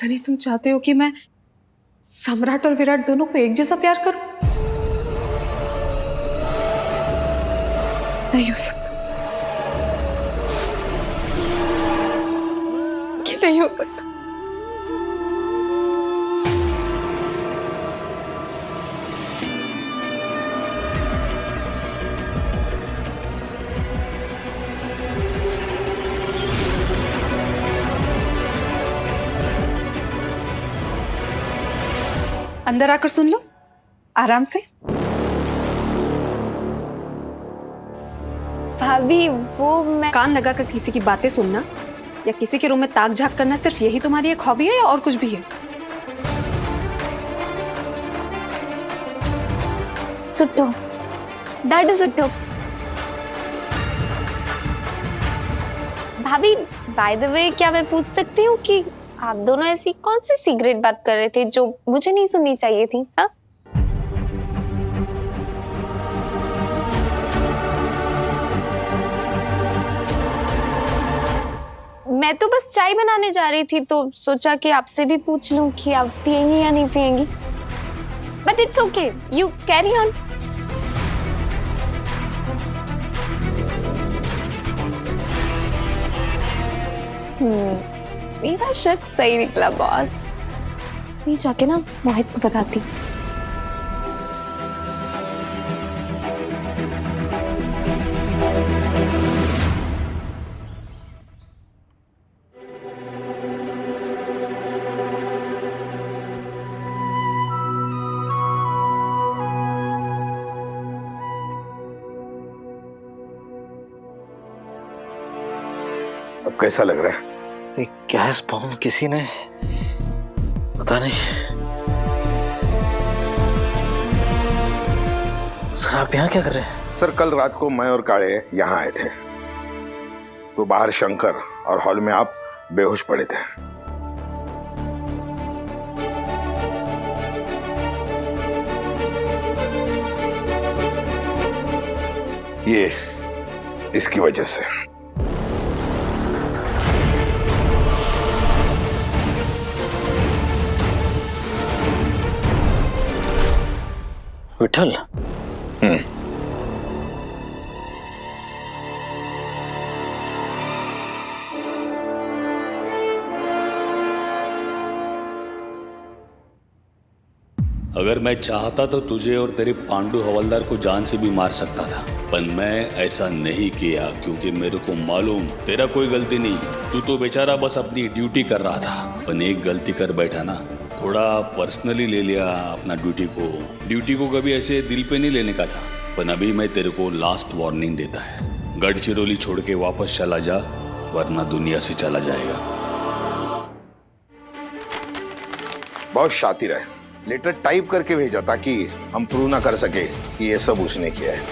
सनी, तुम चाहते हो कि मैं सम्राट और विराट दोनों को एक जैसा प्यार करूं? नहीं हो सकता, ये नहीं हो सकता। अंदर आकर सुन लो आराम से। भाभी वो मैं कान लगाकर किसी की बातें सुनना या किसी के रूम में ताक झाक करना सिर्फ यही तुम्हारी एक हॉबी है या और कुछ भी है? सुट्टो, डैड सुट्टो। भाभी बाय द वे, क्या मैं पूछ सकती हूँ कि आप दोनों ऐसी कौन सी सीक्रेट बात कर रहे थे जो मुझे नहीं सुननी चाहिए थी? हाँ, मैं तो बस चाय बनाने जा रही थी तो सोचा कि आपसे भी पूछ लूं कि आप पियेंगी या नहीं पियेंगी। But it's okay, you carry on. मेरा शक सही निकला बॉस। मैं जाके ना मोहित को बताती हूँ। अब कैसा लग रहा है? एक गैस बॉम्ब किसी ने, पता नहीं। सर आप यहाँ क्या कर रहे हैं? सर कल रात को मैं और काळे यहाँ आए थे, तो बाहर शंकर और हॉल में आप बेहोश पड़े थे। ये इसकी वजह से। विठल, अगर मैं चाहता तो तुझे और तेरे पांडु हवलदार को जान से भी मार सकता था, पर मैं ऐसा नहीं किया क्योंकि मेरे को मालूम तेरा कोई गलती नहीं। तू तो बेचारा बस अपनी ड्यूटी कर रहा था, पर एक गलती कर बैठा ना, थोड़ा पर्सनली ले लिया अपना ड्यूटी को कभी ऐसे दिल पे नहीं लेने का था। पर अभी मैं तेरे को लास्ट वार्निंग देता है, गढ़चिरौली छोड़ के वापस चला जा, वरना दुनिया से चला जाएगा। बहुत शातिर है, लेटर टाइप करके भेजा ताकि हम प्रूव ना कर सके कि ये सब उसने किया है।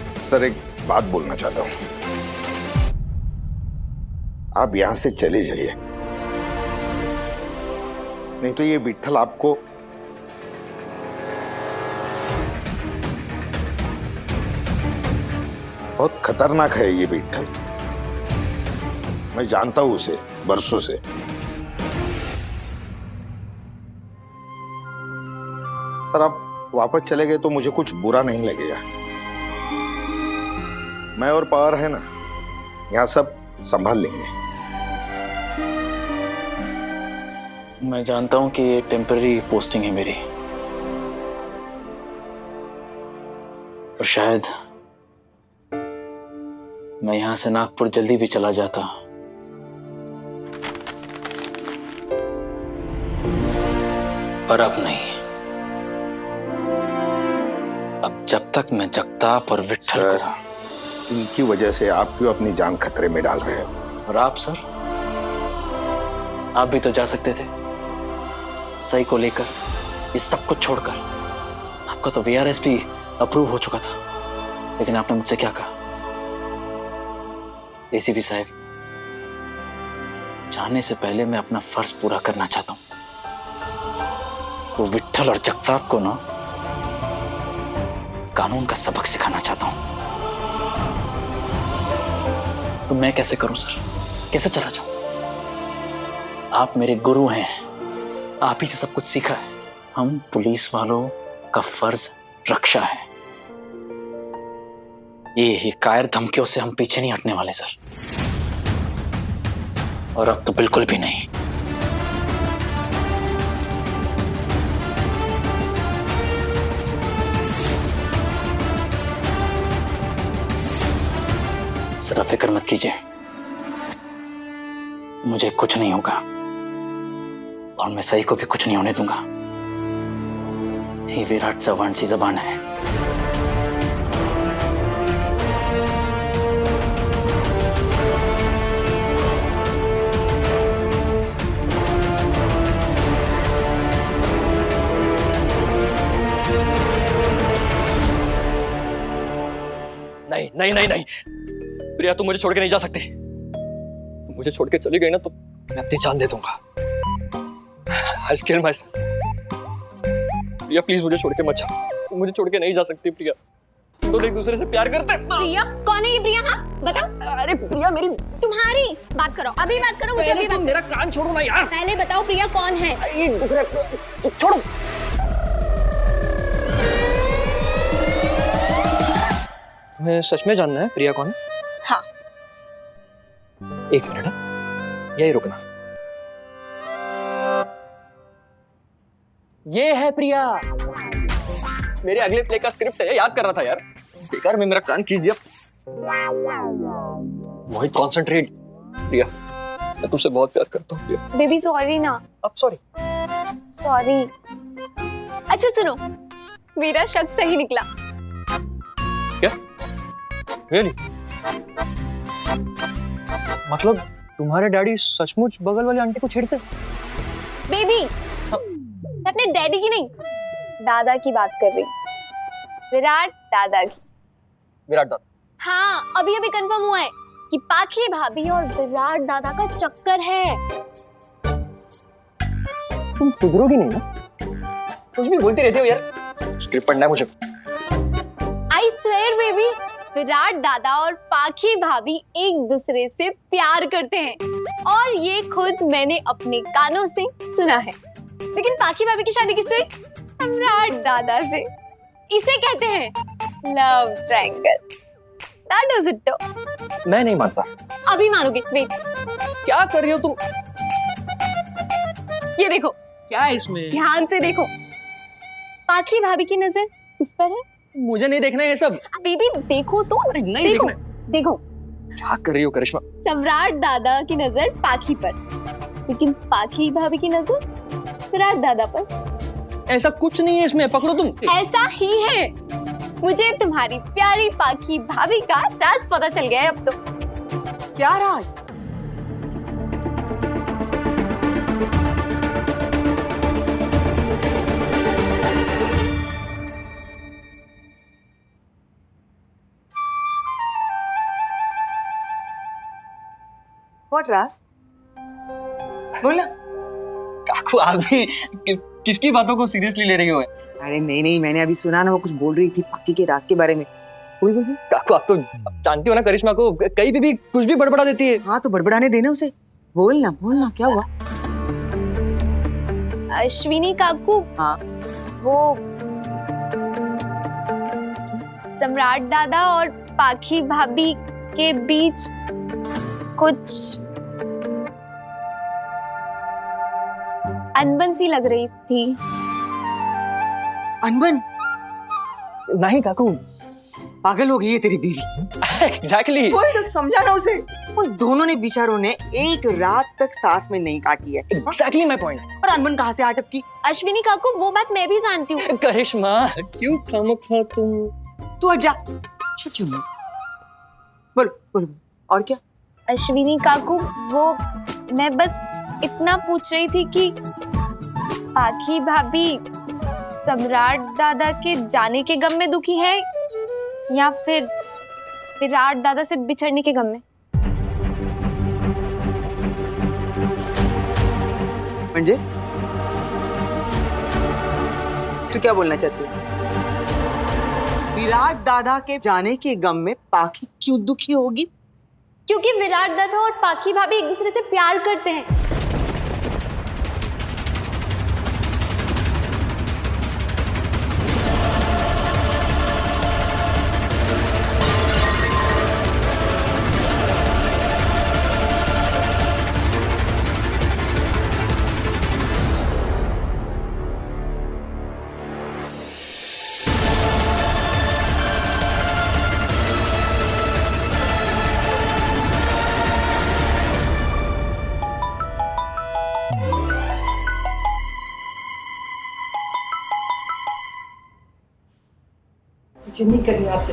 सर एक बात बोलना चाहता हूं, आप यहां से चले जाइए, नहीं तो ये विट्ठल आपको बहुत खतरनाक है। ये विट्ठल मैं जानता हूं उसे बरसों से। सर आप वापस चले गए तो मुझे कुछ बुरा नहीं लगेगा। मैं और पावर है ना, यहां सब संभाल लेंगे। मैं जानता हूं कि ये टेम्पररी पोस्टिंग है मेरी, और शायद मैं यहां से नागपुर जल्दी भी चला जाता, पर अब नहीं। अब जब तक मैं जगताप और विट्ठल सर इनकी वजह से आप क्यों अपनी जान खतरे में डाल रहे हो? और आप सर, आप भी तो जा सकते थे सही को लेकर, ये सब कुछ छोड़कर। आपका तो वीआरएस भी अप्रूव हो चुका था, लेकिन आपने मुझसे क्या कहा? एसीपी साहब, जाने से पहले मैं अपना फर्ज पूरा करना चाहता हूं। वो विट्ठल और जगताप को ना कानून का सबक सिखाना चाहता हूं। तो मैं कैसे करूं सर? कैसे चला जाऊं? आप मेरे गुरु हैं, आप ही से सब कुछ सीखा है। हम पुलिस वालों का फर्ज रक्षा है। ये कायर धमकियों से हम पीछे नहीं हटने वाले सर, और अब तो बिल्कुल भी नहीं। सर फिक्र मत कीजिए, मुझे कुछ नहीं होगा और मैं सही को भी कुछ नहीं होने दूंगा। ये विराट चौहान सी जबान है। नहीं नहीं नहीं नहीं प्रिया, तुम मुझे छोड़ के नहीं जा सकते। तुम मुझे छोड़ के चली गई ना तो मैं अपनी जान दे दूंगा। I'll kill myself। Priya please मुझे छोड़ के मत जाओ, तुम मुझे छोड़ के नहीं जा सकती प्रिया। तो एक दूसरे से प्यार करते हैं। प्रिया कौन है ये प्रिया? हाँ बताओ। अरे प्रिया मेरी, तुम्हारी बात करो, अभी बात करो, मुझे अभी बात। मेरा कान छोड़ो ना यार। पहले बताओ प्रिया कौन है? ये दूसरे छोड़ो। तुम्हें सच में जानना है प्रिया कौन है? हाँ। एक मिनट है, यही रुकना। ये है प्रिया, मेरे अगले प्ले का स्क्रिप्ट है, याद कर रहा था यार। बेकार में मेरा कान खींच दिया। मोहित कॉन्सेंट्रेट। प्रिया मैं तुमसे बहुत प्यार करता हूँ प्रिया। बेबी सॉरी ना। अब सॉरी? सॉरी। अच्छा सुनो, मेरा शक सही निकला। क्या? रियली? मतलब तुम्हारे डैडी सचमुच बगल वाली आंटी को छेड़ते? बेबी मैं अपने डैडी की नहीं, दादा की बात कर रही। विराट दादा की। विराट दादा? हाँ, अभी अभी कंफर्म हुआ है कि पाखी भाभी और विराट दादा का चक्कर है। तुम सुधरोगी नहीं ना? कुछ भी बोलती रहती हो यार। स्क्रिप्ट पढ़ना है मुझे। आई स्वेयर बेबी, विराट दादा और पाखी भाभी एक दूसरे से प्यार करते हैं, और ये खुद मैंने अपने कानों से सुना है। लेकिन पाखी भाभी की शादी किससे? सम्राट दादा से। इसे कहते हैं love triangle. That is it तो। मैं नहीं मानता। अभी मानोगे, वेट। क्या कर रही हो तुम? ये देखो, क्या है इसमें? ध्यान से देखो। पाखी भाभी की नजर किस पर है? मुझे नहीं देखना है ये सब। बेबी देखो तो। अरे नहीं देखो, देखना। देखो। क्या कर रही हो करिश्मा? सम्राट दादा की नजर पाखी पर, लेकिन पाखी भाभी की नजर विराट दादा पर। ऐसा कुछ नहीं है इसमें, पकड़ो तुम। ऐसा ही है। मुझे तुम्हारी प्यारी पाखी भाभी का राज पता चल गया है अब तो। क्या राज? What राज? बोला। काकू आप भी किसकी बातों को सीरियसली ले रही हो? अरे नहीं नहीं, मैंने अभी सुना ना, वो कुछ बोल रही थी पाकी के राज के बारे में। बोल बोल बोल। काकू आप तो जानती हो ना करिश्मा को, कहीं भी कुछ भी बड़बड़ा देती है। हाँ तो बड़बड़ाने देना उसे। बोलना बोलना, क्या हुआ? अश्विनी काकू। हाँ। वो सम्राट दादा और पाखी भाभी के बीच कुछ अनबन सी लग रही थी। अनबन? नहीं काकू। पागल हो गई है तेरी बीवी। एग्जैक्टली। कोई तो समझा ना उसे। उन दोनों ने बेचारों ने एक रात तक सांस में नहीं काटी है। Exactly my point. और अनबन कहाँ से आटप की? अश्विनी काकू वो बात मैं भी जानती हूँ। करिश्मा क्यों खामखा तुम? तू हट जा। चल चुन। बोल बोल। और क्या? अश्विनी काकू वो मैं बस इतना पूछ रही थी कि पाखी भाभी सम्राट दादा के जाने के गम में दुखी है या फिर विराट दादा से बिछड़ने के गम में? म्हणजे तू क्या बोलना चाहती है? विराट दादा के जाने के गम में पाखी क्यों दुखी होगी? क्योंकि विराट दादा और पाखी भाभी एक दूसरे से प्यार करते हैं। मुझे नहीं करनी आपसे।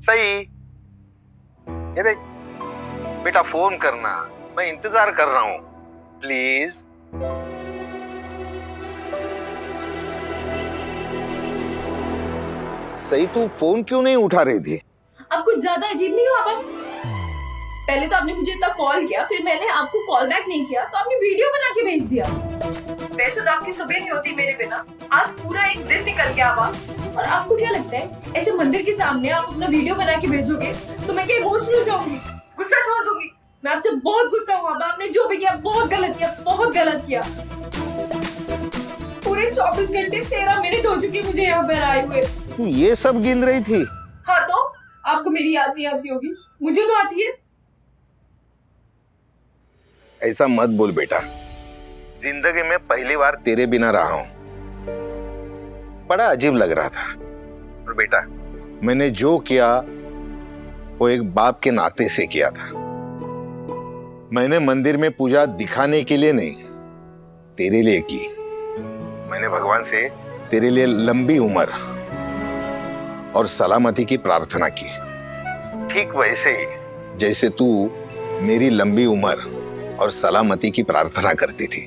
सही। ये देख बेटा, फोन करना, मैं इंतजार कर रहा हूँ, प्लीज। सही, तू फोन क्यों नहीं उठा रही थी? अब कुछ ज्यादा अजीब नहीं हुआ आप? पहले तो आपने मुझे इतना कॉल किया, फिर मैंने आपको कॉल बैक नहीं किया, तो आपने वीडियो बना के भेज दिया। वैसे तो आपकी सुबह नहीं होती मेरे बिना, आज पूरा एक दिन निकल गया आप। और आपको क्या लगता है ऐसे मंदिर के सामने आप अपना वीडियो बना के भेजोगे तो मैं क्या इमोशनल हो जाऊंगी, गुस्सा छोड़ दूंगी? मैं आपसे बहुत गुस्सा हूँ। आपने जो भी किया बहुत गलत किया, बहुत गलत किया। पूरे 24 घंटे 13 मिनट हो चुके मुझे यहाँ पर आए हुए। तू ये सब गिन रही थी? हाँ, तो आपको मेरी याद नहीं आती होगी, मुझे तो आती है। ऐसा मत बोल बेटा, जिंदगी में पहली बार तेरे बिना रहा हूं, बड़ा अजीब लग रहा था। और बेटा, मैंने जो किया वो एक बाप के नाते से किया था। मैंने मंदिर में पूजा दिखाने के लिए नहीं, तेरे लिए की। मैंने भगवान से तेरे लिए लंबी उम्र और सलामती की प्रार्थना की, ठीक वैसे ही जैसे तू मेरी लंबी उम्र और सलामती की प्रार्थना करती थी।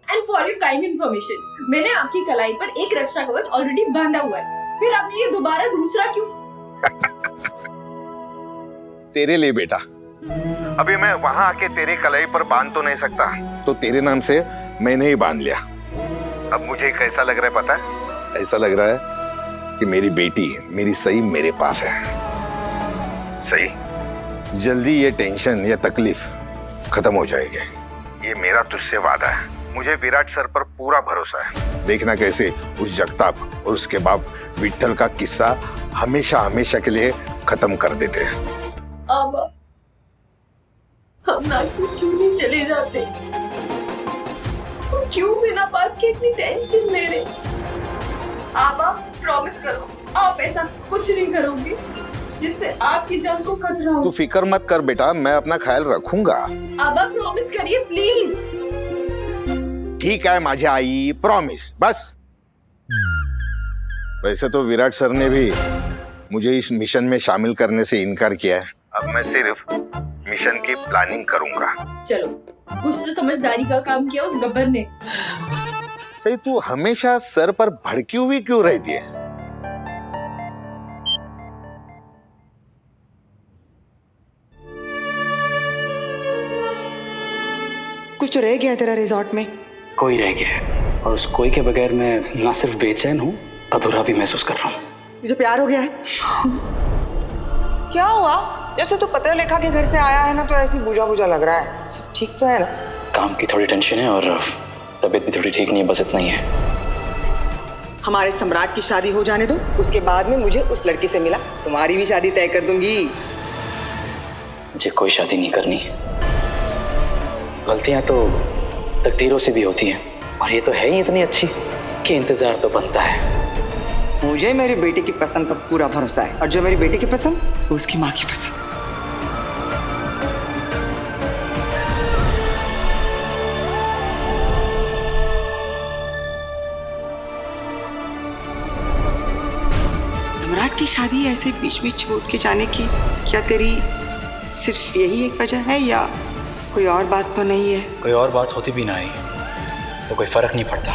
And for your kind information, मैंने आपकी कलाई पर एक रक्षा कवच ऑलरेडी बांधा हुआ है, फिर आपने ये दोबारा दूसरा क्यों? तेरे लिए बेटा। अभी मैं वहां आके तेरे कलाई पर बांध तो नहीं सकता, तो तेरे नाम से मैंने ही बांध लिया। अब मुझे कैसा लग रहा है पता है? ऐसा लग रहा है कि मेरी बेटी, मेरी सही मेरे पास है। सही, जल्दी ये टेंशन या तकलीफ खत्म हो जाएगी, ये मेरा तुझसे वादा है। मुझे विराट सर पर पूरा भरोसा है। देखना कैसे उस जगताप और उसके बाप विट्ठल का किस्सा हमेशा हमेशा के लिए खत्म कर देते हैं। अब हम नागपुर क्यों नहीं चले जाते? क्यों बिना बात के इतनी टेंशन ले रहे? आबा, प्रॉमिस करो आप ऐसा कुछ नहीं करोगे जिससे आपकी जान को खतरा हो। तू फिक्र मत कर बेटा, मैं अपना ख्याल रखूंगा। आबा, प्रॉमिस करिए प्लीज। ठीक है माझी आई, प्रॉमिस, बस। वैसे तो विराट सर ने भी मुझे इस मिशन में शामिल करने से इनकार किया है। अब मैं सिर्फ मिशन की प्लानिंग करूंगा। चलो, कुछ तो समझदारी का काम किया उस गब्बर ने। सही, तू हमेशा सर पर भड़की हुई क्यों रहती है? कुछ तो रह गया तेरा रिजॉर्ट में। कोई रह गया है, और उस कोई के बगैर मैं ना सिर्फ बेचैन हूँ, अधूरा भी महसूस कर रहा हूँ। तुझे प्यार हो गया है? क्या हुआ? जैसे तू पत्र लेखा के घर से आया है ना, तो ऐसी बुझा बुझा लग रहा है। सब ठीक तो है ना? काम की थोड़ी टेंशन है और तबीयत भी थोड़ी ठीक नहीं है, बस इतना ही है। हमारे सम्राट की शादी हो जाने दो, उसके बाद में मुझे उस लड़की से मिला, तुम्हारी भी शादी तय कर दूंगी। मुझे कोई शादी नहीं करनी। गलतियां तो तकदीरों से भी होती हैं, और ये तो है ही इतनी अच्छी कि इंतजार तो बनता है। मुझे मेरी बेटी की पसंद पर पूरा भरोसा है, और जो मेरी बेटी की पसंद, उसकी माँ की पसंद। सम्राट की शादी ऐसे बीच में छोड़ के जाने की क्या तेरी सिर्फ यही एक वजह है, या कोई और बात तो नहीं है? कोई और बात होती भी ना आई तो कोई फर्क नहीं पड़ता।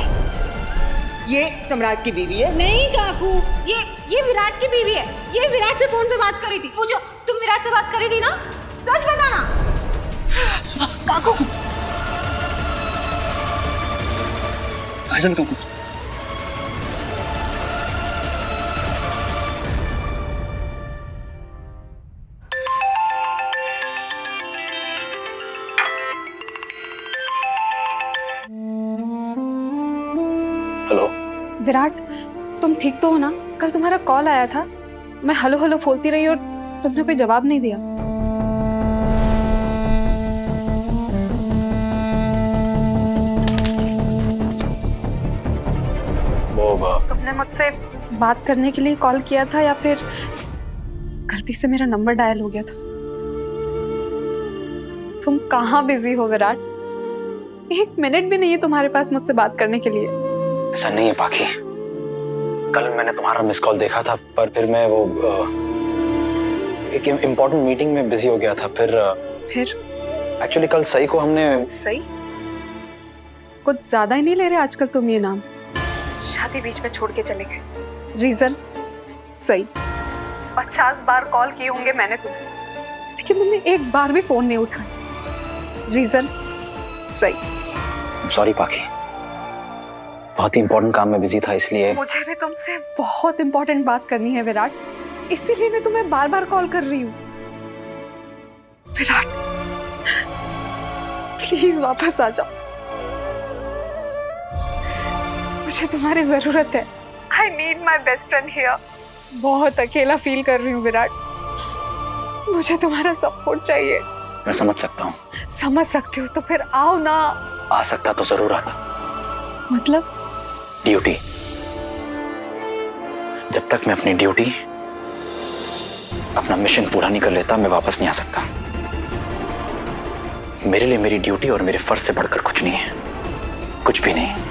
ये सम्राट की बीवी है? नहीं काकू, ये विराट की बीवी है। ये विराट से फोन पे बात कर रही थी। पूछो, तुम विराट से बात कर रही थी ना? सच बताना। काकू, काजल काकू, हेलो विराट, तुम ठीक तो हो ना? कल तुम्हारा कॉल आया था, मैं हेलो हेलो बोलती रही और तुमने कोई जवाब नहीं दिया। तुमने मुझसे बात करने के लिए कॉल किया था या फिर गलती से मेरा नंबर डायल हो गया था? तुम कहाँ बिजी हो विराट? 1 मिनट भी नहीं है तुम्हारे पास मुझसे बात करने के लिए। ऐसा नहीं है पाखी, कल मैंने तुम्हारा मिस कॉल देखा था, पर फिर मैं वो एक इम्पोर्टेंट मीटिंग में बिजी हो गया था। फिर एक्चुअली कल सई को हमने। सही? कुछ ज्यादा ही नहीं ले रहे आजकल तुम ये नाम। शादी बीच में छोड़ के चले गए, रीजन सही। 50 बार कॉल किए होंगे मैंने तुम्हें, लेकिन तुमने एक बार भी फोन नहीं उठाया, रीजन सही। सॉरी पाखी, बहुत ही इम्पोर्टेंट काम में बिजी था इसलिए। मुझे भी तुमसे बहुत इम्पोर्टेंट बात करनी है विराट, इसीलिए मैं तुम्हें बार बार कॉल कर रही हूँ। विराट प्लीज वापस आ जाओ, मुझे तुम्हारी जरूरत है। I need my best friend here. बहुत अकेला फील कर रही हूँ विराट, मुझे तुम्हारा सपोर्ट चाहिए। मैं समझ सकता हूँ। समझ सकते हो तो फिर आओ ना। आ सकता तो जरूर आता। मतलब? ड्यूटी, जब तक मैं अपनी ड्यूटी, अपना मिशन पूरा नहीं कर लेता, मैं वापस नहीं आ सकता। मेरे लिए मेरी ड्यूटी और मेरे फर्ज से बढ़कर कुछ नहीं है, कुछ भी नहीं।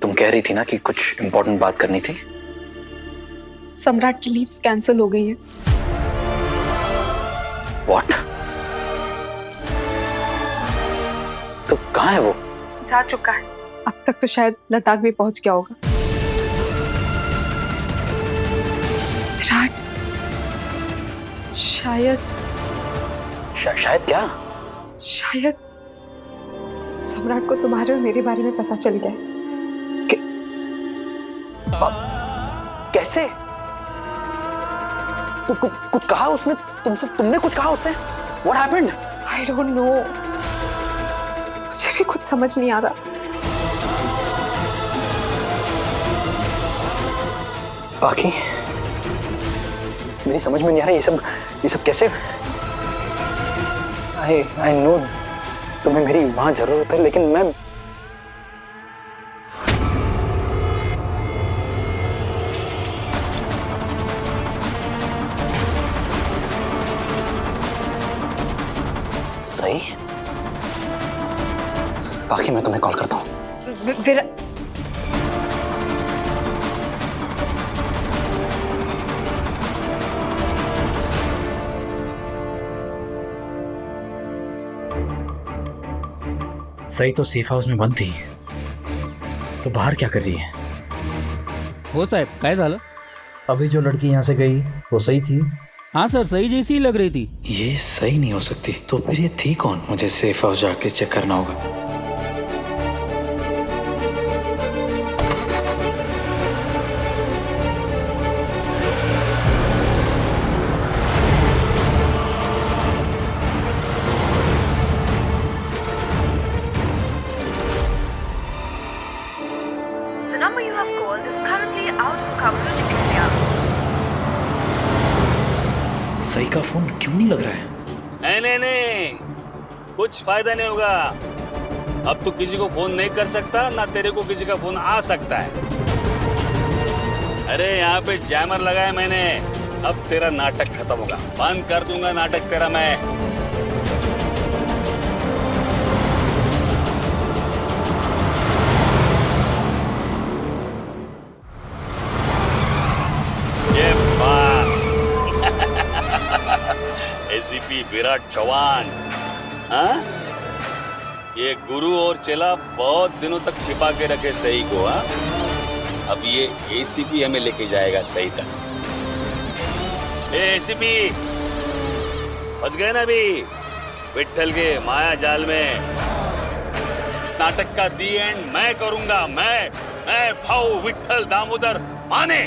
तुम कह रही थी ना कि कुछ इंपॉर्टेंट बात करनी थी। सम्राट की लीव्स कैंसिल हो गई है। What? तो कहाँ है वो? जा चुका है। अब तक तो शायद लद्दाख भी पहुंच गया होगा। विराट, शायद शायद क्या? शायद सम्राट को तुम्हारे और मेरे बारे में पता चल गया है। कैसे? तो कुछ कहा उसने तुमसे? तुमने कुछ कहा उससे? What happened? I don't know. मुझे भी कुछ समझ नहीं आ रहा। बाकी मेरी समझ में नहीं आ रहा ये सब कैसे? I know तुम्हें मेरी वहां जरूरत है, लेकिन मैं सही। बाकी मैं तुम्हें कॉल करता हूँ। सही तो सेफ हाउस में बंद थी, तो बाहर क्या कर रही है? हो साहेब, काय झालं? अभी जो लड़की यहाँ से गई वो सही थी? हाँ सर, सही जैसी ही लग रही थी। ये सही नहीं हो सकती, तो फिर ये थी कौन? मुझे सेफ हाउस जाके चेक करना होगा। सही का फोन क्यों नहीं लग रहा है? नहीं, कुछ फायदा नहीं होगा। अब तो किसी को फोन नहीं कर सकता, ना तेरे को किसी का फोन आ सकता है। अरे यहाँ पे जैमर लगाया मैंने, अब तेरा नाटक खत्म होगा। बंद कर दूंगा नाटक तेरा मैं। ये बात एसीपी विराट चौहान, हाँ? ये गुरु और चेला बहुत दिनों तक छिपा के रखे सही को, हाँ? अब ये एसीपी हमें लेके जाएगा सही तक। एसीपी फंस गए ना अभी विट्ठल के माया जाल में। इस नाटक का दी एंड मैं करूंगा। मैं भाऊ विट्ठल दामोदर माने।